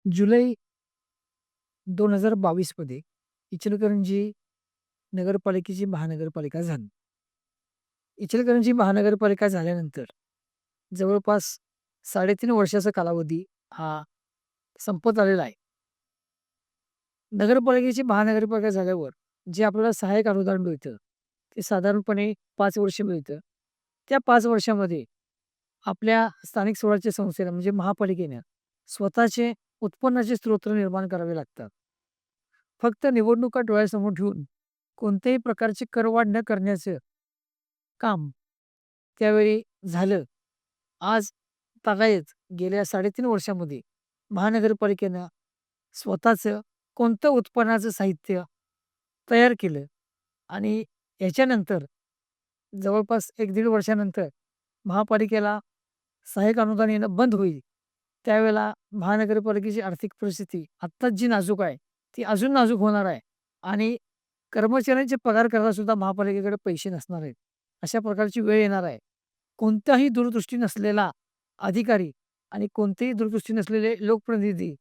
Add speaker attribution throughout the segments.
Speaker 1: जुलै 2022 मध्ये इचलकरंजी नगरपालिकेची महानगरपालिका झाली. इचलकरंजी महानगरपालिका झाल्यानंतर जवळपास 3.5 वर्षाचा कालावधी हा संपत आलेला आहे. नगरपालिकेची महानगरपालिका झाल्यावर जे आपल्याला सहाय्यक अनुदान मिळतं, ते साधारणपणे 5 वर्ष मिळतं. त्या 5 वर्षामध्ये आपल्या स्थानिक स्वराज्य संस्थेला म्हणजे महापालिकेनं स्वतःचे उत्पन्नाचे स्रोत निर्माण करावे लागतात. फक्त निवडणुका डोळ्यासमोर ठेवून कोणत्याही प्रकारची करवाढ न करण्याचं काम त्यावेळी झालं. आज तागायत गेल्या 3.5 वर्षामध्ये महानगरपालिकेनं स्वतःचं कोणतं उत्पन्नाचं साहित्य तयार केलं आणि याच्यानंतर जवळपास 1-1.5 वर्षानंतर महापालिकेला सहाय्यक अनुदान येणं बंद होईल. त्यावेळेला महानगरपालिकेची आर्थिक परिस्थिती आत्ताच जी नाजूक आहे, ती अजून नाजूक होणार आहे आणि कर्मचाऱ्यांचे पगार करायला सुद्धा महापालिकेकडे पैसे नसणार आहेत. अशा प्रकारची वेळ येणार आहे. कोणत्याही दूरदृष्टी नसलेला अधिकारी आणि कोणतेही दूरदृष्टी नसलेले लोकप्रतिनिधी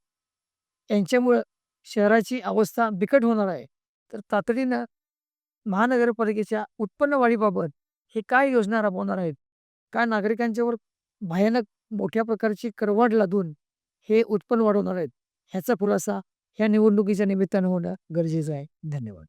Speaker 1: यांच्यामुळं शहराची अवस्था बिकट होणार आहे. तर तातडीनं महानगरपालिकेच्या उत्पन्न वाढीबाबत हे काय योजना राबवणार आहेत? काय नागरिकांच्यावर भयानक मोठ्या प्रकारची करवाढ लादून हे उत्पन्न वाढवणार आहेत? ह्याचा खुलासा ह्या निवडणुकीच्या निमित्तानं होणं गरजेचं आहे. धन्यवाद.